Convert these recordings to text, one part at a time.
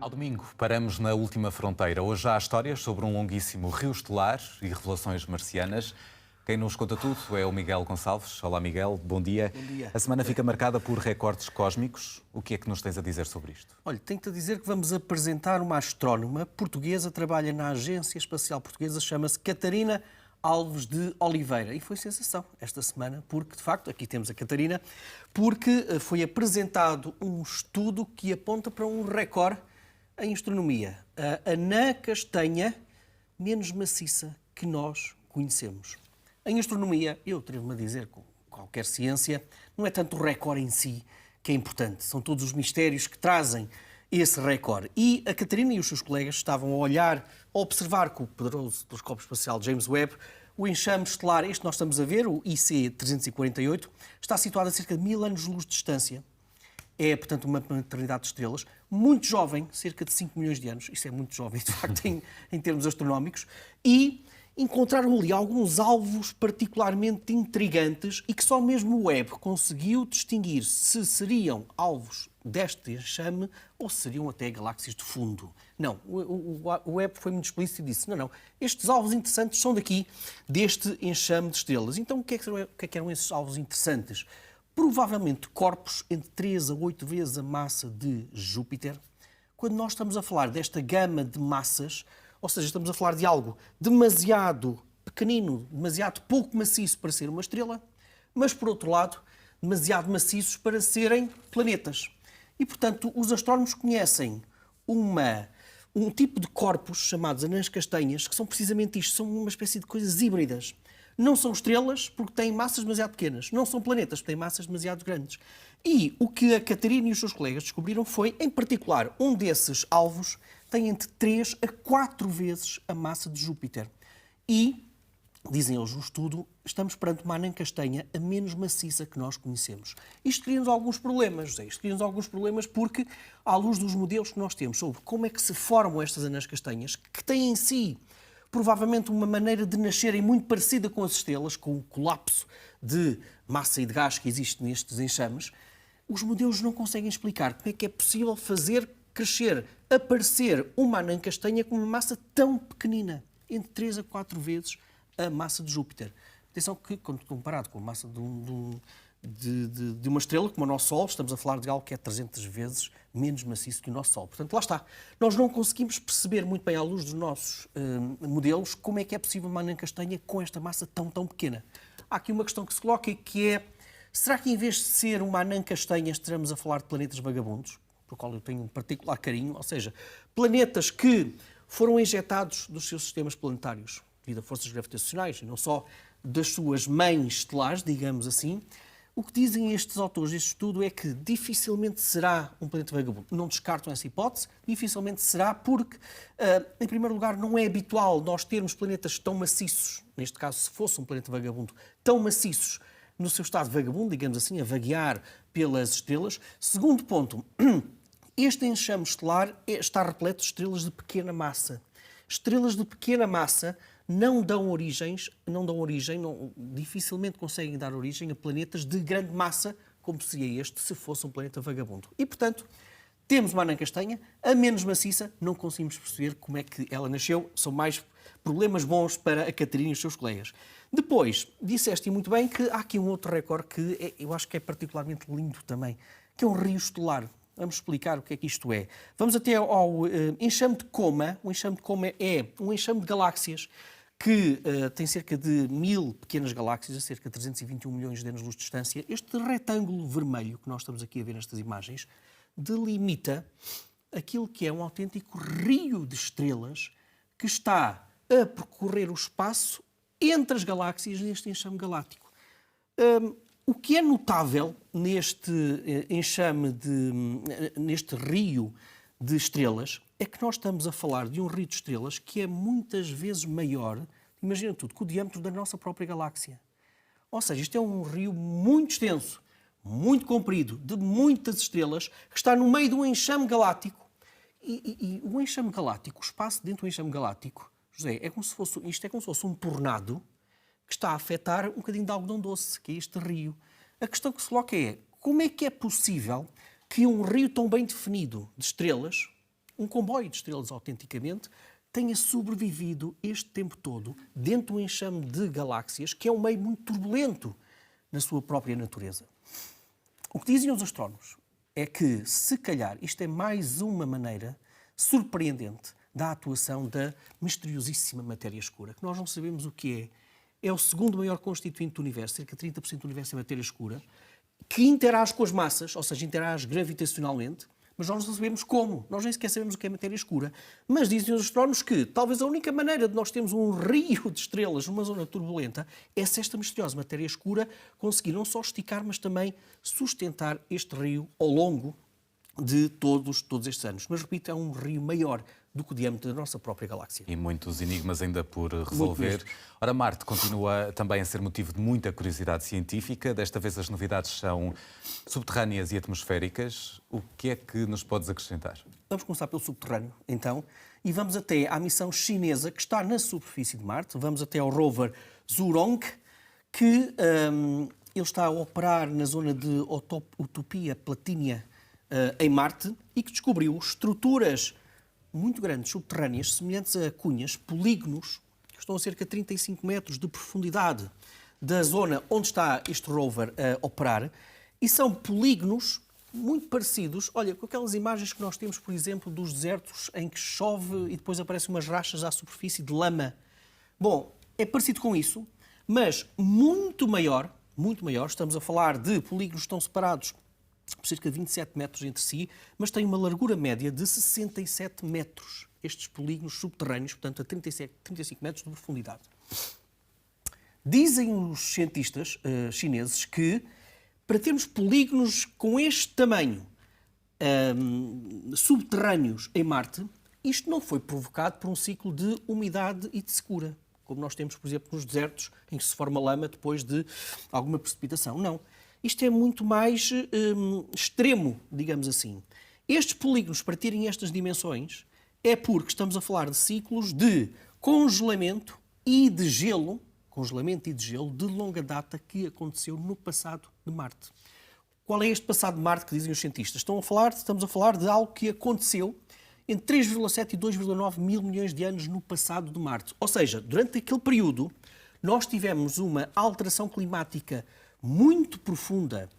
Ao domingo, paramos na última fronteira. Hoje há histórias sobre um longuíssimo rio estelar e revelações marcianas. Quem nos conta tudo é o Miguel Gonçalves. Olá, Miguel, bom dia. Bom dia. A semana fica marcada por recordes cósmicos. O que é que nos tens a dizer sobre isto? Olha, tenho-te a dizer que vamos apresentar uma astrónoma portuguesa, trabalha na Agência Espacial Portuguesa, chama-se Catarina Alves de Oliveira. E foi sensação esta semana, porque, de facto, aqui temos a Catarina, porque foi apresentado um estudo que aponta para um recorde em astronomia. A anã castanha menos maciça que nós conhecemos. Em astronomia, eu atrevo-me a dizer, com qualquer ciência, não é tanto o recorde em si que é importante, são todos os mistérios que trazem esse recorde. E a Catarina e os seus colegas estavam a olhar, a observar com o poderoso telescópio espacial James Webb, o enxame estelar, este que nós estamos a ver, o IC 348, está situado a cerca de 1000 anos-luz de distância. É, portanto, uma maternidade de estrelas, muito jovem, cerca de 5 milhões de anos, isso é muito jovem, de facto, em termos astronómicos, e encontraram ali alguns alvos particularmente intrigantes e que só mesmo o Webb conseguiu distinguir se seriam alvos deste enxame ou se seriam até galáxias de fundo. Não, o Webb foi muito explícito e disse, não, estes alvos interessantes são daqui, deste enxame de estrelas. Então, o que é que eram esses alvos interessantes? Provavelmente corpos entre 3 a 8 vezes a massa de Júpiter. Quando nós estamos a falar desta gama de massas, ou seja, estamos a falar de algo demasiado pequenino, demasiado pouco maciço para ser uma estrela, mas, por outro lado, demasiado maciços para serem planetas. E, portanto, os astrónomos conhecem um tipo de corpos chamados anãs castanhas, que são precisamente isto, são uma espécie de coisas híbridas. Não são estrelas porque têm massas demasiado pequenas. Não são planetas porque têm massas demasiado grandes. E o que a Catarina e os seus colegas descobriram foi, em particular, um desses alvos tem entre 3 a 4 vezes a massa de Júpiter. E, dizem eles no estudo, estamos perante uma anã castanha a menos maciça que nós conhecemos. Isto cria-nos alguns problemas, José. Isto cria-nos alguns problemas porque, à luz dos modelos que nós temos sobre como é que se formam estas anãs castanhas, que têm em si provavelmente uma maneira de nascerem muito parecida com as estrelas, com o colapso de massa e de gás que existe nestes enxames, os modelos não conseguem explicar como é que é possível fazer crescer, aparecer uma anã castanha com uma massa tão pequenina, entre 3 a 4 vezes a massa de Júpiter. Atenção que, quando comparado com a massa de uma estrela, como o nosso Sol, estamos a falar de algo que é 300 vezes menos maciço que o nosso Sol. Portanto, lá está. Nós não conseguimos perceber muito bem, à luz dos nossos modelos, como é que é possível uma anã castanha com esta massa tão pequena. Há aqui uma questão que se coloca, que é, será que em vez de ser uma anã castanha estaremos a falar de planetas vagabundos, por qual eu tenho um particular carinho, ou seja, planetas que foram injetados dos seus sistemas planetários devido a forças gravitacionais, e não só das suas mães estelares, digamos assim. O que dizem estes autores deste estudo é que dificilmente será um planeta vagabundo. Não descartam essa hipótese, dificilmente será porque, em primeiro lugar, não é habitual nós termos planetas tão maciços, neste caso, se fosse um planeta vagabundo, tão maciços no seu estado vagabundo, digamos assim, a vaguear pelas estrelas. Segundo ponto, este enxame estelar está repleto de estrelas de pequena massa. Estrelas de pequena massa dificilmente conseguem dar origem a planetas de grande massa, como seria este, se fosse um planeta vagabundo. E, portanto, temos uma anã castanha, a menos maciça, não conseguimos perceber como é que ela nasceu, são mais problemas bons para a Catarina e os seus colegas. Depois, disseste muito bem que há aqui um outro recorde que eu acho que é particularmente lindo também, que é um rio estelar. Vamos explicar o que é que isto é. Vamos até ao enxame de Coma. O enxame de Coma é um enxame de galáxias que tem cerca de 1000 pequenas galáxias, a cerca de 321 milhões de anos-luz de distância. Este retângulo vermelho que nós estamos aqui a ver nestas imagens delimita aquilo que é um autêntico rio de estrelas que está a percorrer o espaço entre as galáxias neste enxame galáctico. O que é notável neste enxame, neste rio de estrelas, é que nós estamos a falar de um rio de estrelas que é muitas vezes maior, imagina tudo, que o diâmetro da nossa própria galáxia. Ou seja, isto é um rio muito extenso, muito comprido, de muitas estrelas, que está no meio de um enxame galáctico. E o enxame galáctico, o espaço dentro do enxame galáctico, José, isto é como se fosse um tornado que está a afetar um bocadinho de algodão doce, que é este rio. A questão que se coloca é, como é que é possível que um rio tão bem definido de estrelas um comboio de estrelas autenticamente, tenha sobrevivido este tempo todo dentro de um enxame de galáxias, que é um meio muito turbulento na sua própria natureza. O que diziam os astrónomos é que, se calhar, isto é mais uma maneira surpreendente da atuação da misteriosíssima matéria escura, que nós não sabemos o que é. É o segundo maior constituinte do universo, cerca de 30% do universo é matéria escura, que interage com as massas, ou seja, interage gravitacionalmente, mas nós não sabemos como. Nós nem sequer sabemos o que é matéria escura. Mas dizem os astrónomos que talvez a única maneira de nós termos um rio de estrelas numa zona turbulenta é se esta misteriosa matéria escura conseguir não só esticar, mas também sustentar este rio ao longo de todos estes anos. Mas, repito, é um rio maior do que o diâmetro da nossa própria galáxia. E muitos enigmas ainda por resolver. Ora, Marte continua também a ser motivo de muita curiosidade científica. Desta vez as novidades são subterrâneas e atmosféricas. O que é que nos podes acrescentar? Vamos começar pelo subterrâneo, então, e vamos até à missão chinesa que está na superfície de Marte. Vamos até ao rover Zhurong, que ele está a operar na zona de Utopia Platínia em Marte e que descobriu estruturas muito grandes, subterrâneas, semelhantes a cunhas, polígonos, que estão a cerca de 35 metros de profundidade da zona onde está este rover a operar, e são polígonos muito parecidos, olha, com aquelas imagens que nós temos, por exemplo, dos desertos em que chove e depois aparecem umas rachas à superfície de lama. Bom, é parecido com isso, mas muito maior, estamos a falar de polígonos que estão separados por cerca de 27 metros entre si, mas tem uma largura média de 67 metros. Estes polígonos subterrâneos, portanto, a 35 metros de profundidade. Dizem os cientistas chineses que, para termos polígonos com este tamanho subterrâneos em Marte, isto não foi provocado por um ciclo de umidade e de secura, como nós temos, por exemplo, nos desertos, em que se forma lama depois de alguma precipitação. Não. Isto é muito mais extremo, digamos assim. Estes polígonos, para terem estas dimensões, é porque estamos a falar de ciclos de congelamento e de gelo, de longa data que aconteceu no passado de Marte. Qual é este passado de Marte que dizem os cientistas? Estamos a falar de algo que aconteceu entre 3,7 e 2,9 mil milhões de anos no passado de Marte. Ou seja, durante aquele período, nós tivemos uma alteração climática muito profunda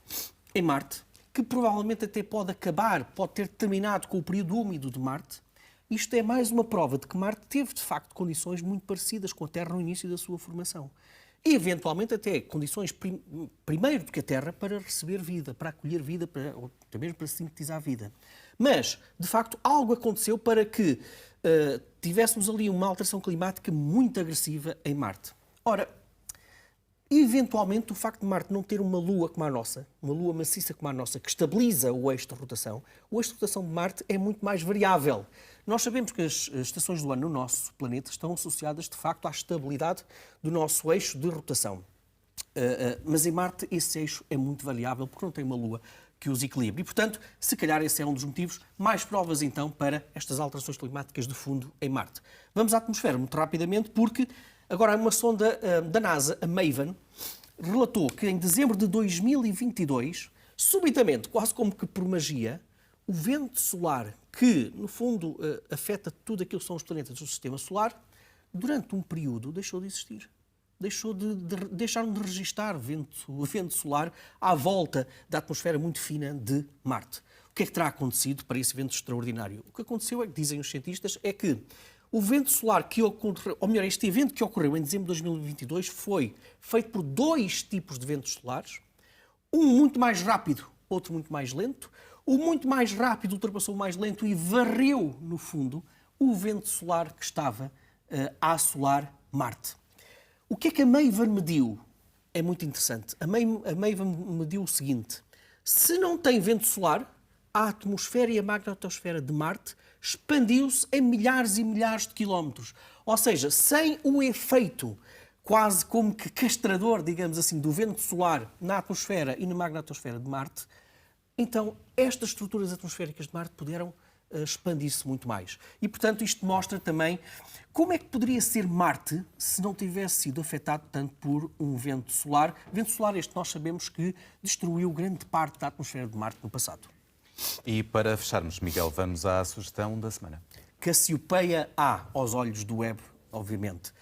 em Marte, que provavelmente até pode ter terminado com o período úmido de Marte. Isto é mais uma prova de que Marte teve, de facto, condições muito parecidas com a Terra no início da sua formação. E, eventualmente, até condições primeiro do que a Terra para receber vida, para acolher vida, ou até mesmo para sintetizar vida. Mas, de facto, algo aconteceu para que tivéssemos ali uma alteração climática muito agressiva em Marte. Ora, eventualmente, o facto de Marte não ter uma lua como a nossa, uma lua maciça como a nossa, que estabiliza o eixo de rotação, o eixo de rotação de Marte é muito mais variável. Nós sabemos que as estações do ano no nosso planeta estão associadas, de facto, à estabilidade do nosso eixo de rotação. Mas em Marte esse eixo é muito variável porque não tem uma lua que os equilibre. E, portanto, se calhar esse é um dos motivos. Mais provas, então, para estas alterações climáticas de fundo em Marte. Vamos à atmosfera muito rapidamente, porque agora uma sonda da NASA, a MAVEN, relatou que em dezembro de 2022, subitamente, quase como que por magia, o vento solar, que no fundo afeta tudo aquilo que são os planetas do sistema solar, durante um período deixou de existir. Deixaram de registar o vento solar à volta da atmosfera muito fina de Marte. O que é que terá acontecido para esse vento extraordinário? O que aconteceu é que, dizem os cientistas, é que o vento solar que ocorreu, ou melhor, este evento que ocorreu em dezembro de 2022 foi feito por dois tipos de ventos solares, um muito mais rápido, outro muito mais lento. O muito mais rápido ultrapassou o mais lento e varreu, no fundo, o vento solar que estava a assolar Marte. O que é que a MAVEN mediu? É muito interessante. A MAVEN mediu o seguinte: se não tem vento solar, a atmosfera e a magnetosfera de Marte expandiu-se em milhares e milhares de quilómetros. Ou seja, sem o efeito quase como que castrador, digamos assim, do vento solar na atmosfera e na magnetosfera de Marte, então estas estruturas atmosféricas de Marte puderam expandir-se muito mais. E, portanto, isto mostra também como é que poderia ser Marte se não tivesse sido afetado tanto por um vento solar. Vento solar este nós sabemos que destruiu grande parte da atmosfera de Marte no passado. E para fecharmos, Miguel, vamos à sugestão da semana. Cassiopeia A, aos olhos do Webb, obviamente.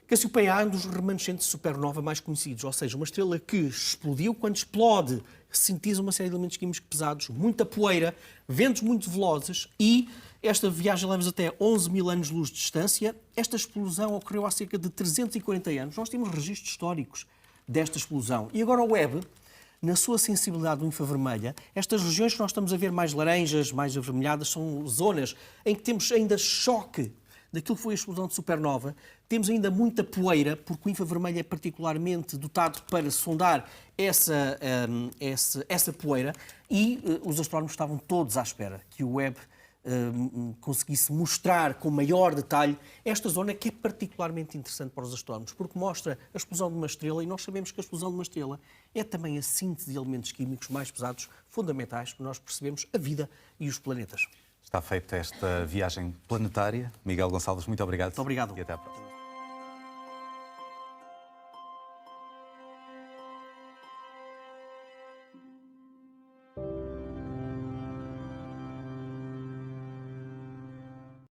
Cassiopeia A é um dos remanescentes de supernova mais conhecidos, ou seja, uma estrela que explodiu. Quando explode, sintetiza uma série de elementos químicos pesados, muita poeira, ventos muito velozes e esta viagem leva-nos até 11 mil anos-luz de distância. Esta explosão ocorreu há cerca de 340 anos. Nós temos registros históricos desta explosão. E agora o Webb, na sua sensibilidade do infravermelha, estas regiões que nós estamos a ver mais laranjas, mais avermelhadas, são zonas em que temos ainda choque daquilo que foi a explosão de supernova. Temos ainda muita poeira, porque o infravermelho é particularmente dotado para sondar essa poeira, e os astrónomos estavam todos à espera que o Webb conseguisse mostrar com maior detalhe esta zona, que é particularmente interessante para os astrónomos, porque mostra a explosão de uma estrela, e nós sabemos que a explosão de uma estrela é também a síntese de elementos químicos mais pesados, fundamentais, para nós percebemos a vida e os planetas. Está feita esta viagem planetária. Miguel Gonçalves, muito obrigado. Muito obrigado. E até à próxima.